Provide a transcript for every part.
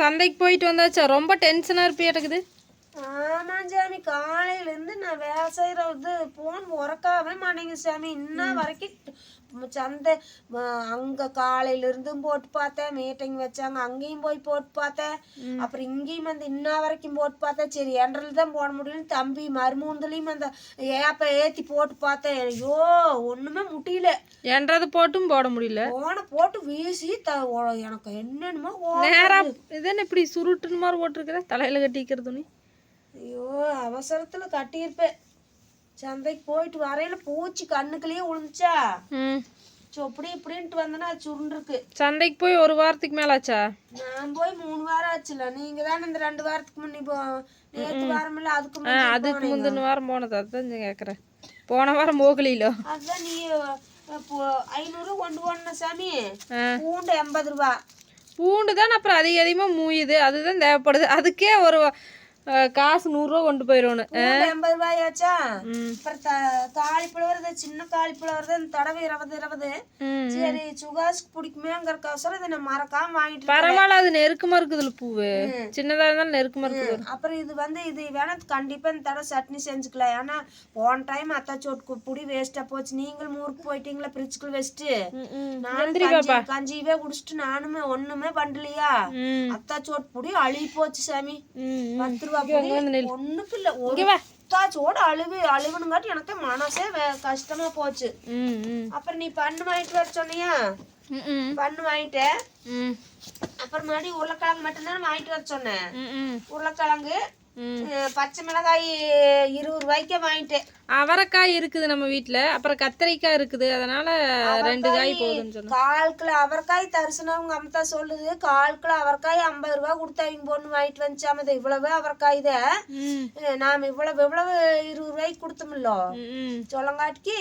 சந்தைக்கு போயிட்டு வந்தாச்சா? ரொம்ப டென்ஷனா இருப்பியாட்டக்குது. ஆமா சாமி, காலையில இருந்து நான் வேலை செய்யறது போன் உறக்காவே மாட்டேங்குது சாமி. இன்ன வரைக்கும் சந்தை அங்க காலையில இருந்தும் போட்டு பார்த்தேன், மீட்டிங் வச்சாங்க அங்கேயும் போய் போட்டு பார்த்தேன், அப்புறம் இங்கேயும் வந்து இன்ன வரைக்கும் போட்டு பார்த்தேன். சரி என்றது தான் போட முடியலன்னு தம்பி மருமூந்துலையும் அந்த ஏப்ப ஏத்தி போட்டு பார்த்தேன். ஐயோ ஒண்ணுமே முடியல. என்றது போட்டும் போட முடியல. போன போட்டு வீசி எனக்கு என்னென்னமோ நேரா இதென்ன இப்படி சுருட்டுன்னு மாதிரி போட்டிருக்கிற, தலையில கட்டிக்கிறது துணி. ஐயோ அவசரத்துல கட்டியிருப்பேன். சந்தைக்கு போயிட்டு வரையில பூச்சி கண்ணுக்குள்ளேயே விழுந்துச்சா, அப்படி இப்படின்ட்டு வந்தேன்னா அது சுருண்டுருக்கு. சந்தைக்கு போய் ஒரு வாரத்துக்கு மேல ஆச்சா? நான் போய் 3 வாரம் ஆச்சுல. நீங்க தானே இந்த 2 வாரத்துக்கு முன்னே நேற்று வாரம் இல்ல அதுக்கு முந்தின வாரம் போனது. அதுதான் கேக்குறேன். போன வாரம் போகலிலோ. அதுதான் நீ 500 கொண்டு போன சாமி. பூண்டு 80 ரூபா. பூண்டு தான் அப்புறம் அதிகமா மூயுது, அதுதான் தேவைப்படுது. அதுக்கே ஒரு காசு 100 ரூபா கொண்டு போயிடணும். 80 ரூபாயாச்சா. அப்புறம் காலிஃபிளவர், சின்ன காலிஃபிளவர் தான் தடவை 20. சரி சுகாஸ்க்கு பிடிக்குமேங்கிறக்கோசரம் இதை நான் மறக்காம வாங்கிட்டு. பரவாயில்ல, அது நெருக்கமா இருக்குதுல பூவு, சின்னதா இருந்தாலும் நெருக்கமா இருக்குது. அப்புறம் இது வேணா கண்டிப்பா இந்த தடவை சட்னி செஞ்சுக்கலாம். ஏன்னா போன டைம் அத்தாச்சோட்டு புடி வேஸ்டா போச்சு. நீங்களும் ஊருக்கு போயிட்டீங்களா பிரிச்சுக்குள்ள வச்சுட்டு. நானும் கஞ்சியவே குடிச்சிட்டு நானுமே ஒண்ணுமே பண்ணலையா. அத்தாச்சோட்டு புடி அழுகி போச்சு சாமி. 10 ரூபா ஒண்ணுக்கு இல்ல, ஒரு அத்தாச்சோடு அழுவணுங்காட்டி எனக்கு மனசே கஷ்டமா போச்சு. அப்புறம் நீ பண்ணு வாங்கிட்டு வர சொன்னியா, பண்ணு வாங்கிட்டேன். அப்புறம் மறுபடியும் உருளைக்கிழங்கு மட்டும்தான் வாங்கிட்டு வர சொன்னேன். உருளைக்கிழங்கு, பச்சை மிளகாய் 20 ரூபாய்க்கே வாங்கிட்டேன். அவரைக்காய் இருக்குது நம்ம வீட்டுல, அப்புறம் கத்திரிக்காய் இருக்குது, அதனால 2 காய் போதும்னு சொன்னேன். 1/4 கிலோ அவரைக்காய் தரிசனவங்க அம்மத்தா சொல்லுது. 1/4 கிலோ அவரைக்காய் 50 ரூபா கொடுத்து அவங்க பொண்ணு வாங்கிட்டு வந்துச்சாம. இவ்வளவு அவரைக்காய் தான் நாம இவ்வளவு 20 ரூபாய்க்கு கொடுத்தோம்ல சொல்லங்காட்டிக்கு.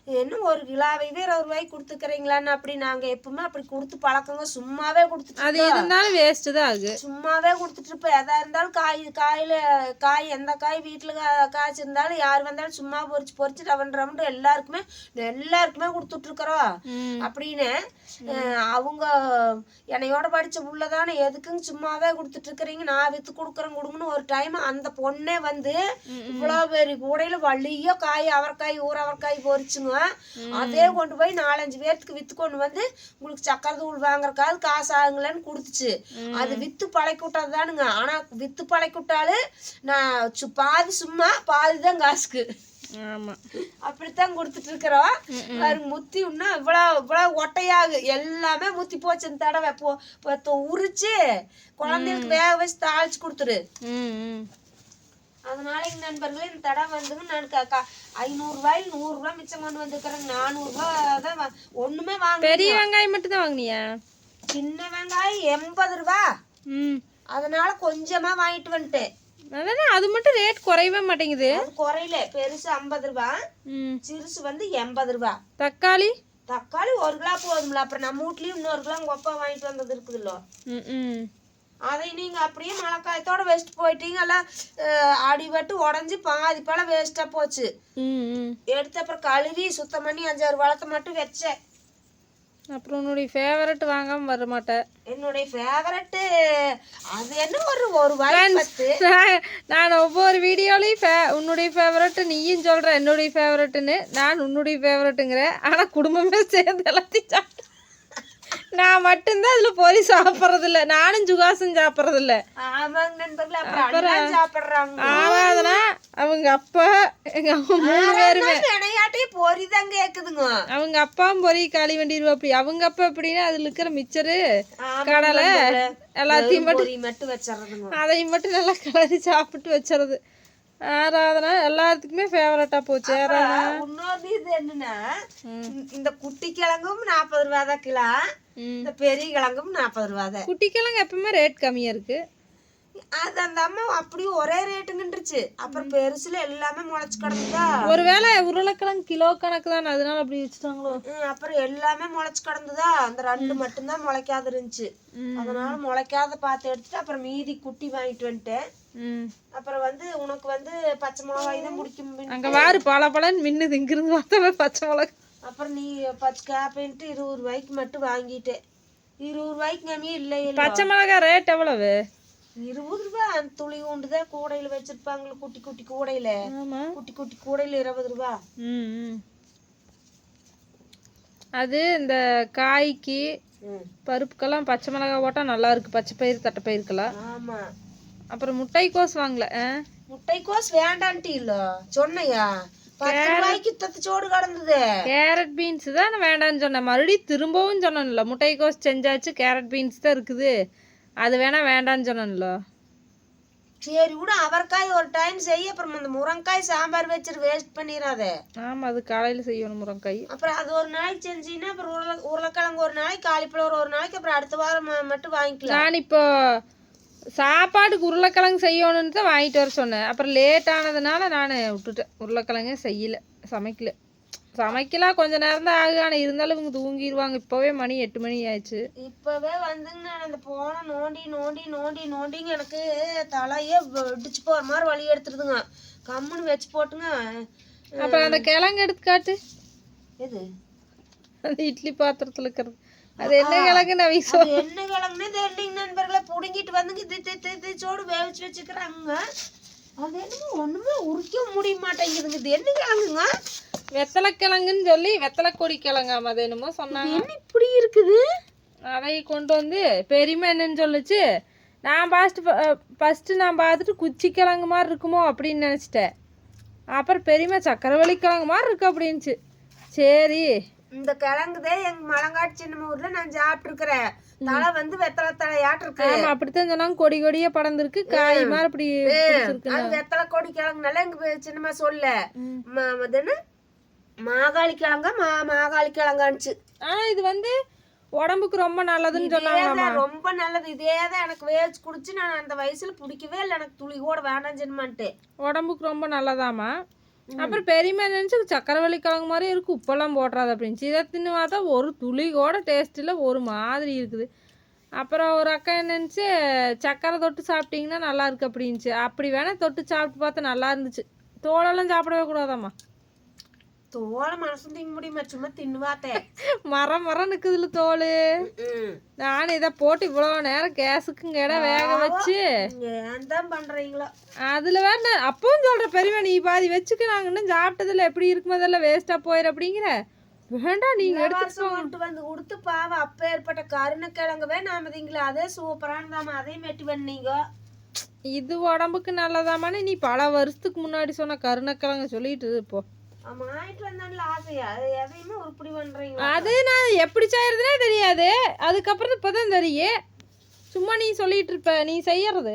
இன்னும் 1 கிலோவையே 20 ரூபாய்க்கு கொடுத்துக்கிறீங்களான்னு அப்படி நாங்க எப்பவுமே அப்படி கொடுத்து பழக்கங்க. சும்மாவே கொடுத்துட்டு, அது இருந்தாலும் வேஸ்ட் தான் ஆகு. சும்மாவே கொடுத்துட்டு இருப்பேன். எதா இருந்தாலும் காய் எந்த காய் வீட்டுல காய்ச்சிருந்தாலும் யார் வந்தாலும் சும்மா பொறிச்சு ரவண்டு எல்லாருக்குமே கொடுத்துட்டு இருக்கிறோம் அப்படின்னு. அவங்க என்னையோட படிச்ச உள்ளதானே எதுக்குங்க சும்மாவே கொடுத்துட்டு இருக்கிறீங்க, நான் வித்து கொடுக்குறேன்னு ஒரு டைம் அந்த பொண்ணே வந்து இவ்வளவு பெரிய கூடையில வள்ளியோ காய் அவரைக்காய் ஊர் அவரைக்காய் பொறிச்சுங்க. அதே கொண்டு போய் 4-5 பேர்த்துக்கு வித்து கொண்டு வந்து உங்களுக்கு சக்கரை தூள் வாங்குறக்காவது காசு ஆகுங்களேன்னு கொடுத்துச்சு. அது வித்து பழக்கி விட்டாதானுங்க. ஆனா வித்து பழக்கி விட்டாலும் நான் பாதி சும்மா பாதிதான் காசுக்கு. அப்படித்தான் கொடுத்துட்டு இருக்கிறோம். முத்தி உன்னா இவ்வளவு ஒட்டையாகு எல்லாமே முத்தி போச்சு. இந்த தடவை உரிச்சு குழந்தைகளுக்கு வேக வச்சு தாளிச்சு கொடுத்துரு. அதனால இந்த நண்பர்களே இந்த தடவை வந்துங்க நான் 500 ரூபாயில் 100 ரூபாய் மிச்சம் கொண்டு வந்துக்கிறேன். 400 ரூபாய் தான் ஒண்ணுமே வாங்க. பெரிய வெங்காயம் மட்டும் தான் வாங்கினியா? சின்ன வெங்காயம் 80 ரூபா. அதனால கொஞ்சமா வாங்கிட்டு வந்துட்டேன். அது மட்டும் ரேட் குறையவே மாட்டேங்குது. குறையில பெருசு 50 ரூபா, சிறுசு வந்து 80 ரூபா. தக்காளி 1 கிலோ போதும்ல. அப்புறம் நம்ம வீட்லயும் இன்னொரு கிலோ உங்க அப்பா வாங்கிட்டு வந்தது இருக்குதுல்ல, அதை நீங்க அப்படியே மழைக்காயத்தோட வேஸ்ட் போயிட்டீங்க. எல்லாம் அடிபட்டு உடஞ்சி பாதி பழம் வேஸ்டா போச்சு. எடுத்து அப்புறம் கழுவி சுத்தம் பண்ணி 5-6 பழத்தை மட்டும் வச்சேன். அப்புறம் உன்னுடைய ஃபேவரட் வாங்காம வர மாட்டேன். என்னுடைய ஃபேவரட் அது என்ன ஒரு நான் ஒவ்வொரு வீடியோலையும் உன்னுடைய ஃபேவரட் நீயும் சொல்ற என்னுடைய ஃபேவரட்னு, நான் உன்னுடைய ஃபேவரட்டுங்கிறேன். ஆனா குடும்பமே சேர்ந்து எல்லாத்தையும் நான் மட்டும்தான் அதுல பொறி சாப்பிடறது இல்ல, நானும் சுகாசும் சாப்பிடறது இல்ல. ஆவாதுனா அவங்க அப்பா எங்க அம்மா 3 பேருமே பொறிதான் கேக்குதுங்க. அவங்க அப்பாவும் பொறி காலி வண்டிடுவா. அப்படி அவங்க அப்பா எப்படின்னா அதுல இருக்கிற மிச்சரு கடலை எல்லாத்தையும் மட்டும் வச்சிடறதுங்க. அதையும் மட்டும் நல்லா கலரி சாப்பிட்டு வச்சிடறது. ஆராதனா எல்லாத்துக்குமே ஃபேவரட்டா போச்சு. இன்னொரு இது என்னன்னா, இந்த குட்டி கிழங்கும் 40 ரூபா தான் கிலோ, இந்த பெரிய கிழங்கும் 40 ரூபா தான். குட்டி கிழங்கு எப்பவுமே ரேட் கம்மியா இருக்கு. அது அந்த அம்மா அப்படியும் ஒரே ரேட்டுங்கன்றுச்சு. அப்புறம் பெருசுல எல்லாமே முளைச்சு கிடந்ததா. ஒருவேளை உருளைக்கிழங்கு கிலோ கணக்கு தான், அதனால அப்படி வச்சுட்டாங்களோ. அப்புறம் எல்லாமே முளைச்சு கிடந்ததா. அந்த 2 மட்டும்தான் முளைக்காது இருந்துச்சு. அதனால முளைக்காத பார்த்து எடுத்துட்டு அப்புறம் மீதி குட்டி வாங்கிட்டு வந்துட்டேன். அப்புறம் வந்து உனக்கு வந்து பச்சை மிளகாய் தான் பிடிக்கும். அங்க வாரு பழன்னு மின்னுது, இங்கிருந்து பார்த்தா பச்சை மிளகாய். அப்புறம் நீ பச்சை கேப்பேன்ட்டு 20 ரூபாய்க்கு மட்டும் வாங்கிட்டேன். 20 ரூபாய்க்கு கம்மியே இல்லை இல்லை. பச்சை மிளகாய் ரேட் எவ்வளவு? 20 ரூபாய். அந்த துளி உண்டுதான் கூடையில வச்சிருப்பாங்களே, குட்டி குட்டி கூடையில. ஆமா, குட்டி குட்டி கூடையில 20 ரூபாய். அது இந்த காய்க்கு பருப்புக்கெல்லாம் பச்சை மிளகாய் போட்டா நல்லா இருக்கு. பச்சை பயிறு தட்டைப்பயிருக்கெல்லாம். ஆமா. அப்புறம் முட்டைக்கோஸ் வாங்கல. முட்டைக்கோஸ் வேண்டான்ட்டு இல்ல சொன்னையா? 10 ரூபாய்க்கு தத்துச்சோடு கடந்தது. கேரட் பீன்ஸ் தான் நான் வேண்டான்னு சொன்னேன். மறுபடியும் திரும்பவும் சொன்னேன்ல, முட்டைக்கோஸ் செஞ்சாச்சு, கேரட் பீன்ஸ் தான் இருக்குது, அது வேணா வேண்டான்னு சொன்னேன்ல. சரி விட, அவரைக்காய் ஒரு டைம் செய்ய, அப்புறம் அந்த முருங்காய் சாம்பார் வச்சுட்டு வேஸ்ட் பண்ணிடாத. ஆமா, அது காலையில செய்யணும் முருங்காய். அப்புறம் அது ஒரு நாளைக்கு செஞ்சீங்கன்னா அப்புறம் உருளைக்கிழங்கு ஒரு நாளைக்கு, காலிஃப்ளவர் ஒரு நாளைக்கு, அப்புறம் அடுத்த வாரம் மட்டும் வாங்கிக்கலாம். நான் இப்போ சாப்பாடுக்கு உருளைக்கிழங்கு செய்யணும்னு தான் வாங்கிட்டு வர சொன்னேன். அப்புறம் லேட் ஆனதுனால நான் விட்டுட்டேன். உருளைக்கிழங்கே செய்யல, சமைக்கலாம் கொஞ்ச நேரம் தான் ஆகு. ஆனால் இருந்தாலும் இவங்க தூங்கிடுவாங்க. இப்போவே மணி 8 மணி ஆயிடுச்சு. இப்போவே வந்துங்க நான் அந்த போனை நோண்டி நோண்டி நோண்டி நோண்டிங்க எனக்கு தலையே இடிச்சு போகிற மாதிரி வலி எடுத்துருதுங்க. கம்முன்னு வச்சு போட்டுங்க. அப்புறம் அந்த கிழங்கு எடுத்து காட்டு. எது? அந்த இட்லி பாத்திரத்தில் இருக்கிறது. அது என்ன கிழங்கு? நான் என்ன கிழங்குன்னு தெரியலிங்க நண்பர்களை. பிடுங்கிட்டு வந்துங்க சோடு வேவிச்சு வச்சுக்கிறாங்க. அது என்னமோ ஒண்ணுமே உரிக்க முடிய மாட்டேங்குதுங்க. இது என்ன கிழங்குங்க? வெத்தலை கிழங்குன்னு சொல்லி வெத்தலை கொடி கிழங்காம அது என்னமோ சொன்னாங்க. என்ன இப்படி இருக்குது? அதை கொண்டு வந்து பெரியமா என்னன்னு சொல்லுச்சு. நான் ஃபஸ்ட்டு நான் பார்த்துட்டு குச்சி கிழங்கு மாதிரி இருக்குமோ அப்படின்னு நினச்சிட்டேன். அப்புறம் பெரியமா சக்கரவள்ளி கிழங்கு மாதிரி இருக்கு அப்படின்ச்சு. சரி, இந்த கிழங்குதே எங்க மலங்காட்டு சின்ன ஊர்ல நான் சாப்பிட்டு இருக்கிறேன். தலை வந்து வெத்தலை தலையாட்டு இருக்கு. ஆமா, அப்படித்தான் சொன்னாங்க. கொடி கொடியா படர்ந்துருக்கு, காய் மாதிரி இப்படி அது வெத்தலை கொடி கிழங்குனால எங்க சின்னமா சொல்ல மாகாளி கிழங்கா மாகாளி கிழங்கான்ச்சு. ஆனா இது வந்து உடம்புக்கு ரொம்ப நல்லதுன்னு சொன்னாங்க. ரொம்ப நல்லது. இதேதான் எனக்கு வேச்சு குடிச்சு நான் அந்த வயசுல பிடிக்கவே இல்லை. எனக்கு துளி கூட வேண்டாம் சின்னமான்ட்டு. உடம்புக்கு ரொம்ப நல்லதாமா. அப்புறம் பெரியமா நினைச்சு சக்கரவள்ளி கிழங்கு மாதிரி இருக்கு, உப்பெல்லாம் போடுறாது அப்படின்னு. இதை தின்னு பார்த்தா ஒரு துளி கூட டேஸ்ட் இல்லை, ஒரு மாதிரி இருக்குது. அப்புறம் ஒரு அக்கா நினச்சி சக்கரை தொட்டு சாப்பிட்டீங்கன்னா நல்லா இருக்கு அப்படின்ச்சு. அப்படி வேணா தொட்டு சாப்பிட்டு பார்த்தா நல்லா இருந்துச்சு. தோலெல்லாம் சாப்பிடவே கூடாதாம்மா. தோலை மனசும் திங்க முடியுமா? சும்மா தின்னுவாத்தேன். மரம் நிக்குதுல தோல். நான் இதை போட்டு இவ்வளோ நேரம் கேஸுக்குங்க இடம் வேக வச்சு ஏன் பண்றீங்களோ. அதுல வேற அப்பவும் சொல்ற பெரியவா, நீ பாதி வச்சுக்க, நாங்க இன்னும் சாப்பிட்டதில்ல, எப்படி இருக்கும் அதெல்லாம் வேஸ்டா போயிரு அப்படிங்கிற. வேண்டாம், நீங்க எடுத்துட்டு வந்து கொடுத்து பாவம். அப்ப ஏற்பட்ட கருணக்கிழங்கவே நாம திங்களா, அதே சூப்பரானதாம, அதையும் வெட்டி பண்ணீங்க. இது உடம்புக்கு நல்லதாமான்னு நீ பல வருஷத்துக்கு முன்னாடி சொன்ன கருணக்கிழங்கு சொல்லிட்டு இப்போ அது நான் எப்படி செய்யறதுனே தெரியாது. அதுக்கப்புறம் இப்பதான் தெரியும். சும்மா நீ சொல்லிட்டு இருப்ப, நீ செய்யறது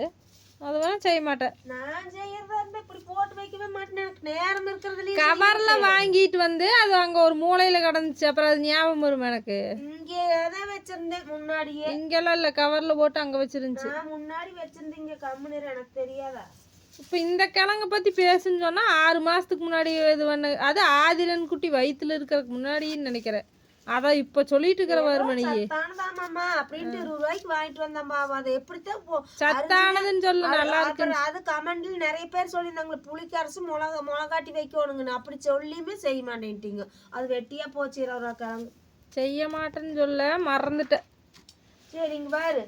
அது வேணா செய்ய மாட்டேன். நான் செய்யறதா இருந்தா இப்படி போட்டு வைக்கவே மாட்டேன். எனக்கு நேரம் இருக்கிறதுல கவர்ல வாங்கிட்டு வந்து அது அங்க ஒரு மூலையில கிடந்துச்சு. அப்புறம் அது ஞாபகம் வரும் எனக்கு. இங்க எதை வச்சிருந்தேன் முன்னாடியே? இங்கெல்லாம் இல்ல, கவர்ல போட்டு அங்க வச்சிருந்துச்சு. முன்னாடி வச்சிருந்தீங்க கம்முனு, எனக்கு தெரியாதா? இப்போ இந்த கிழங்க பற்றி பேசுன்னு சொன்னால் 6 மாதத்துக்கு முன்னாடி இது பண்ண, அது ஆதிரன் குட்டி வயிற்றுல இருக்கிறதுக்கு முன்னாடின்னு நினைக்கிறேன். அதான் இப்போ சொல்லிட்டு இருக்கிற வருமணியே அப்படின்ட்டு 20 ரூபாய்க்கு வாங்கிட்டு வந்தேன்பா. அது எப்படித்தான் சத்தானதுன்னு சொல்லு, நல்லா இருக்கு. அது கமெண்ட்ல நிறைய பேர் சொல்லியிருந்தாங்க புளிக்கு அரசு முளகாட்டி வைக்கணுங்கன்னு. அப்படி சொல்லியுமே செய்ய மாட்டேன்ட்டீங்க. அது வெட்டியா போச்சு 20 ரூபா கிழங்கு. செய்ய மாட்டேன்னு சொல்ல மறந்துட்டேன். சரிங்க பாரு.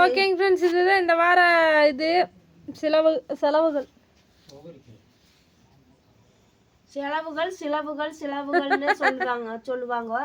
ஓகேங்க ஃப்ரெண்ட்ஸ், இதுதான் இந்த வார இது செலவுகள் செலவுகள்னு சொல்லுவாங்க.